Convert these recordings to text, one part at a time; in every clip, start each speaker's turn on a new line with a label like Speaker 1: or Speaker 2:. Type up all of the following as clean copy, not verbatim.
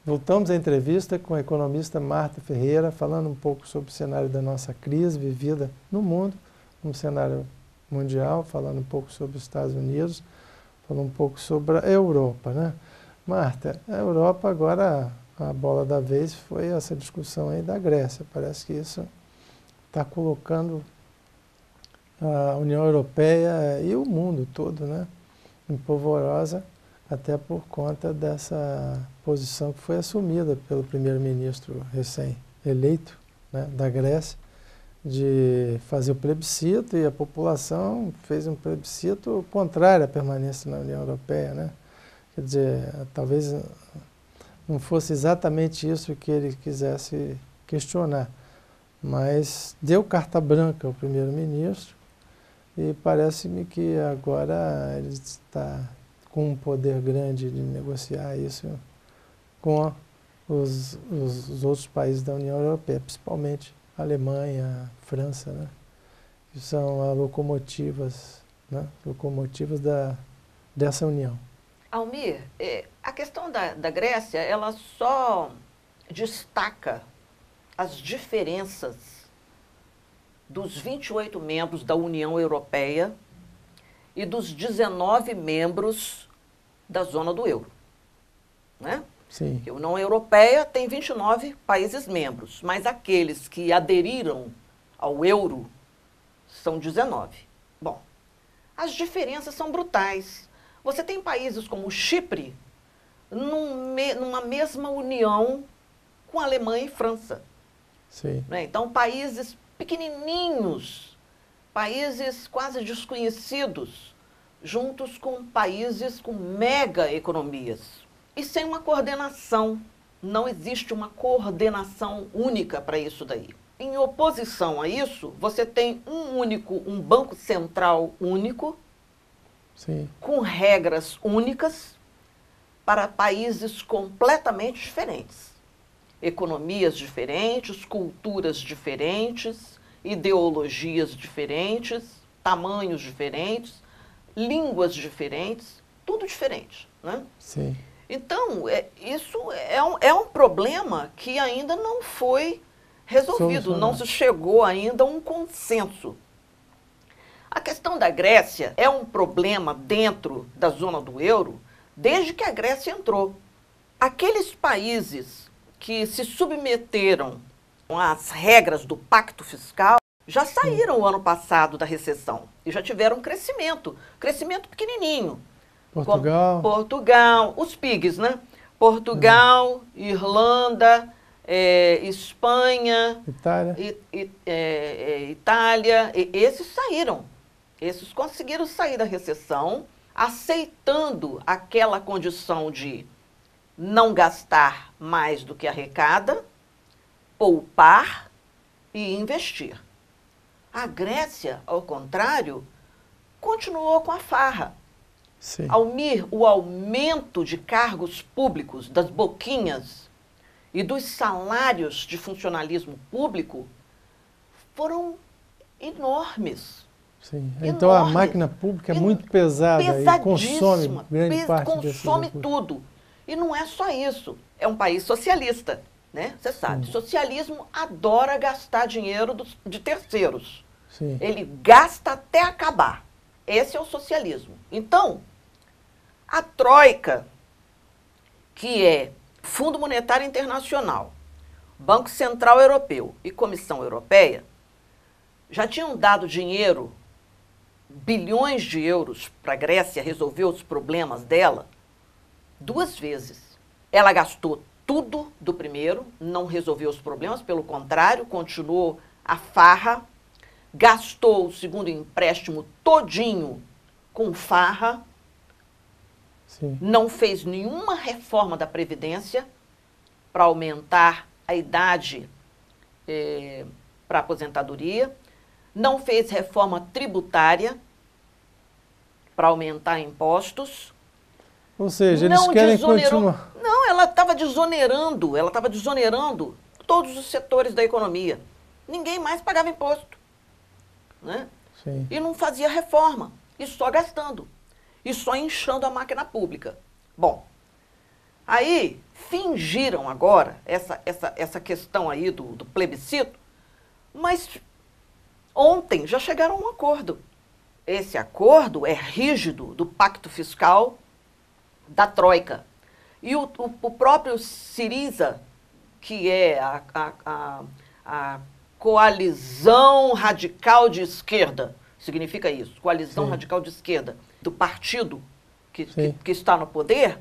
Speaker 1: Voltamos à entrevista com a economista Marta Ferreira, falando um pouco sobre o cenário da nossa crise vivida no mundo, um cenário mundial, falando um pouco sobre os Estados Unidos, falando um pouco sobre a Europa, né? Marta, a Europa agora, a bola da vez foi essa discussão aí da Grécia. Parece que isso está colocando a União Europeia e o mundo todo, né, em polvorosa, até por conta dessa posição que foi assumida pelo primeiro-ministro recém-eleito, né, da Grécia, de fazer o plebiscito, e a população fez um plebiscito contrário à permanência na União Europeia, né? Quer dizer, talvez não fosse exatamente isso que ele quisesse questionar, mas deu carta branca ao primeiro-ministro e parece-me que agora ele está com um poder grande de negociar isso com os outros países da União Europeia, principalmente a Alemanha, a França, né? Que são as locomotivas, né? Locomotivas dessa União.
Speaker 2: Almir, a questão da Grécia, ela só destaca as diferenças dos 28 membros da União Europeia e dos 19 membros da zona do euro, né?
Speaker 1: Sim.
Speaker 2: A União Europeia tem 29 países membros, mas aqueles que aderiram ao euro são 19. Bom, as diferenças são brutais. Você tem países como Chipre, numa mesma união com a Alemanha e França.
Speaker 1: Sim.
Speaker 2: Né? Então, países pequenininhos, países quase desconhecidos, juntos com países com mega economias. E sem uma coordenação. Não existe uma coordenação única para isso daí. Em oposição a isso, você tem um banco central único,
Speaker 1: Sim.
Speaker 2: com regras únicas para países completamente diferentes. Economias diferentes, culturas diferentes, ideologias diferentes, tamanhos diferentes, línguas diferentes, tudo diferente, né?
Speaker 1: Sim.
Speaker 2: Então, isso é um problema que ainda não foi resolvido, não se chegou ainda a um consenso. A questão da Grécia é um problema dentro da zona do euro desde que a Grécia entrou. Aqueles países que se submeteram às regras do pacto fiscal já saíram o ano passado da recessão e já tiveram crescimento pequenininho.
Speaker 1: Portugal,
Speaker 2: os PIGs, né? Portugal, Irlanda, Espanha, Itália, esses saíram. Esses conseguiram sair da recessão, aceitando aquela condição de não gastar mais do que arrecada, poupar e investir. A Grécia, ao contrário, continuou com a farra.
Speaker 1: Sim.
Speaker 2: Almir, o aumento de cargos públicos, das boquinhas e dos salários de funcionalismo público foram enormes.
Speaker 1: Sim. Então a máquina pública é muito pesada e consome grande parte
Speaker 2: consome tudo. E não é só isso. É um país socialista, né? Você sabe, socialismo adora gastar dinheiro de terceiros.
Speaker 1: Sim.
Speaker 2: Ele gasta até acabar. Esse é o socialismo. Então, a Troika, que é Fundo Monetário Internacional, Banco Central Europeu e Comissão Europeia, já tinham dado dinheiro, bilhões de euros, para a Grécia resolver os problemas dela 2 vezes. Ela gastou tudo do primeiro, não resolveu os problemas, pelo contrário, continuou a farra, gastou o segundo empréstimo todinho com farra,
Speaker 1: Sim.
Speaker 2: Não fez nenhuma reforma da Previdência para aumentar a idade para aposentadoria, não fez reforma tributária, para aumentar impostos.
Speaker 1: Ou seja, eles querem continuar.
Speaker 2: Não, ela estava desonerando todos os setores da economia. Ninguém mais pagava imposto, né?
Speaker 1: Sim.
Speaker 2: E não fazia reforma, e só gastando, e só inchando a máquina pública. Bom, aí fingiram agora essa questão aí do plebiscito, mas ontem já chegaram a um acordo. Esse acordo é rígido do pacto fiscal da Troika. E o próprio Syriza, que é a coalizão radical de esquerda, significa isso, coalizão radical de esquerda, do partido que está no poder,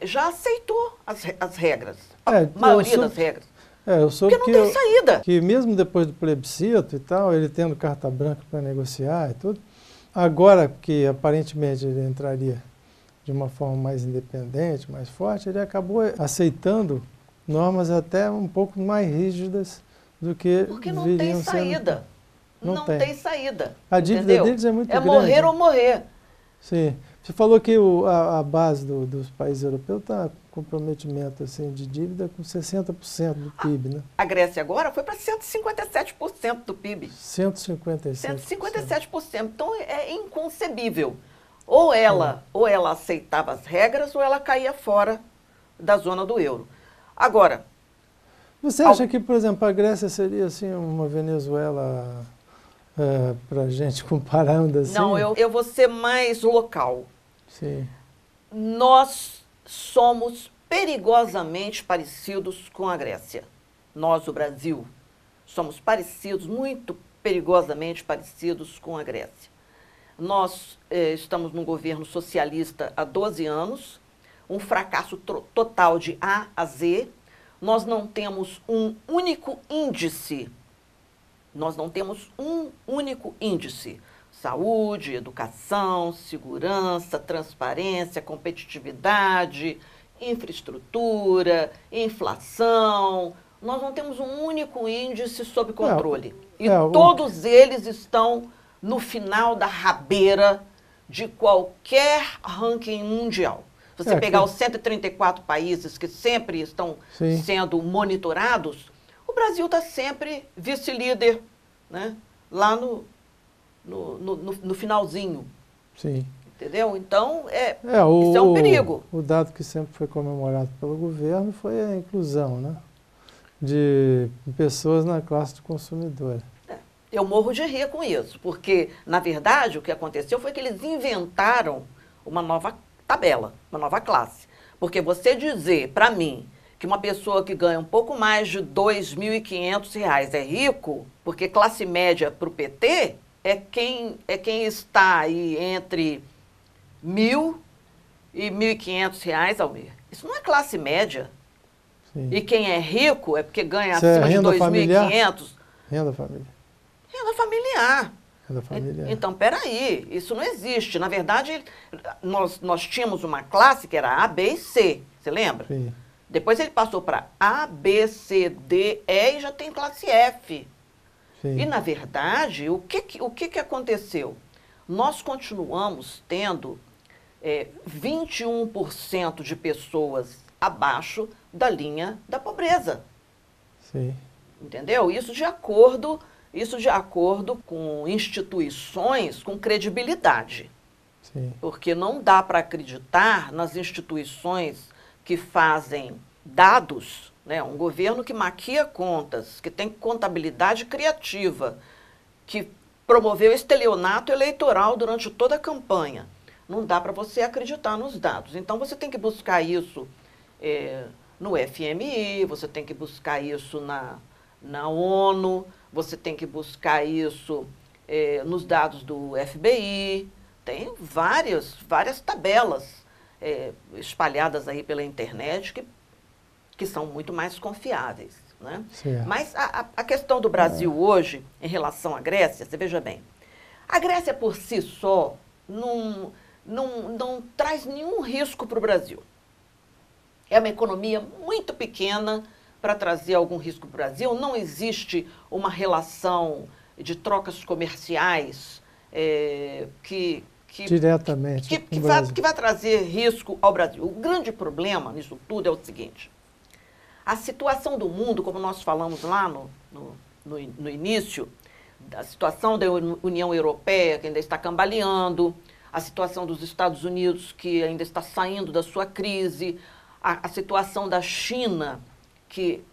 Speaker 2: já aceitou as regras, a maioria das regras.
Speaker 1: Eu soube
Speaker 2: porque não tem saída.
Speaker 1: Que mesmo depois do plebiscito e tal, ele tendo carta branca para negociar e tudo, agora que aparentemente ele entraria de uma forma mais independente, mais forte, ele acabou aceitando normas até um pouco mais rígidas do que
Speaker 2: porque não tem saída. Não tem saída.
Speaker 1: A dívida deles é muito grande.
Speaker 2: É morrer ou morrer.
Speaker 1: Sim. Você falou que a base dos países europeus está com comprometimento assim, de dívida com 60% do PIB, né?
Speaker 2: A Grécia agora foi para 157% do PIB.
Speaker 1: 157%.
Speaker 2: 157%. Então é inconcebível. Ou ela aceitava as regras ou ela caía fora da zona do euro. Agora...
Speaker 1: Você acha que, por exemplo, a Grécia seria assim uma Venezuela para a gente comparando assim?
Speaker 2: Não, eu vou ser mais local.
Speaker 1: Sim.
Speaker 2: Nós somos perigosamente parecidos com a Grécia. Nós, o Brasil, somos parecidos, muito perigosamente parecidos com a Grécia. Nós estamos num governo socialista há 12 anos, um fracasso total de A a Z. Nós não temos um único índice. Saúde, educação, segurança, transparência, competitividade, infraestrutura, inflação. Nós não temos um único índice sob controle. Todos eles estão no final da rabeira de qualquer ranking mundial. Se você pegar os 134 países que sempre estão sendo monitorados, o Brasil está sempre vice-líder, né? Lá no finalzinho.
Speaker 1: Sim.
Speaker 2: Entendeu? Então, isso é um perigo.
Speaker 1: O dado que sempre foi comemorado pelo governo foi a inclusão, né? De pessoas na classe do consumidor.
Speaker 2: Eu morro de rir com isso, porque, na verdade, o que aconteceu foi que eles inventaram uma nova tabela, uma nova classe. Porque você dizer para mim que uma pessoa que ganha um pouco mais de R$ 2.500 é rico, porque classe média para o PT é quem está aí entre R$ 1.000 e R$ 1.500 ao mês. Isso não é classe média.
Speaker 1: Sim.
Speaker 2: E quem é rico é porque ganha acima de R$ 2.500.
Speaker 1: Renda familiar.
Speaker 2: Renda familiar.
Speaker 1: Renda familiar.
Speaker 2: Então, peraí, isso não existe. Na verdade, nós tínhamos uma classe que era A, B e C, você lembra?
Speaker 1: Sim.
Speaker 2: Depois ele passou para A, B, C, D, E e já tem classe F.
Speaker 1: Sim.
Speaker 2: E, na verdade, o que aconteceu? Nós continuamos tendo 21% de pessoas abaixo da linha da pobreza.
Speaker 1: Sim.
Speaker 2: Entendeu? Isso de acordo com instituições com credibilidade.
Speaker 1: Sim.
Speaker 2: Porque não dá para acreditar nas instituições que fazem dados, né? Um governo que maquia contas, que tem contabilidade criativa, que promoveu estelionato eleitoral durante toda a campanha. Não dá para você acreditar nos dados. Então, você tem que buscar isso no FMI, você tem que buscar isso na ONU, você tem que buscar isso nos dados do FBI. Tem várias tabelas espalhadas aí pela internet que são muito mais confiáveis, né? Mas a questão do Brasil hoje, em relação à Grécia, você veja bem, a Grécia por si só não traz nenhum risco para o Brasil. É uma economia muito pequena para trazer algum risco para o Brasil. Não existe uma relação de trocas comerciais que
Speaker 1: diretamente
Speaker 2: que vai trazer risco ao Brasil. O grande problema nisso tudo é o seguinte: a situação do mundo, como nós falamos lá no início, a situação da União Europeia, que ainda está cambaleando, a situação dos Estados Unidos, que ainda está saindo da sua crise, a situação da China, que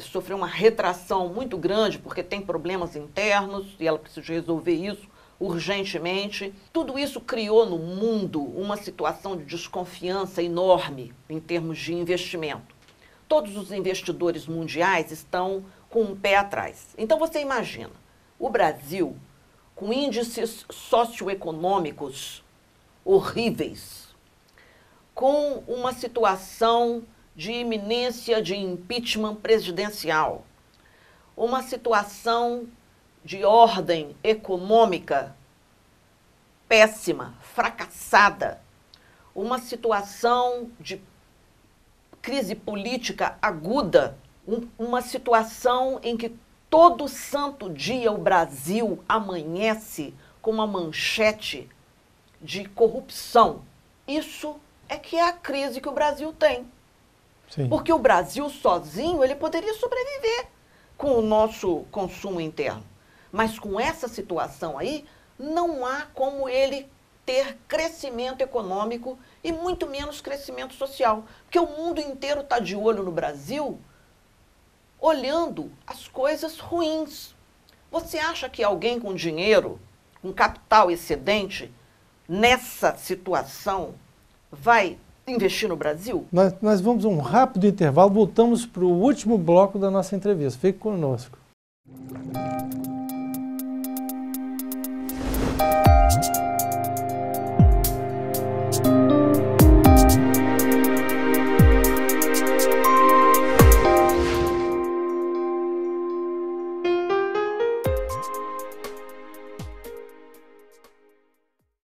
Speaker 2: sofreu uma retração muito grande porque tem problemas internos e ela precisa resolver isso urgentemente. Tudo isso criou no mundo uma situação de desconfiança enorme em termos de investimento. Todos os investidores mundiais estão com um pé atrás. Então você imagina, o Brasil, com índices socioeconômicos horríveis, com uma situação de iminência de impeachment presidencial, uma situação de ordem econômica péssima, fracassada, uma situação de crise política aguda, uma situação em que todo santo dia o Brasil amanhece com uma manchete de corrupção. Isso é que é a crise que o Brasil tem.
Speaker 1: Sim.
Speaker 2: Porque o Brasil sozinho, ele poderia sobreviver com o nosso consumo interno. Mas com essa situação aí, não há como ele ter crescimento econômico e muito menos crescimento social. Porque o mundo inteiro está de olho no Brasil, olhando as coisas ruins. Você acha que alguém com dinheiro, com capital excedente, nessa situação, vai investir no Brasil?
Speaker 1: Nós vamos a um rápido intervalo, voltamos para o último bloco da nossa entrevista. Fique conosco.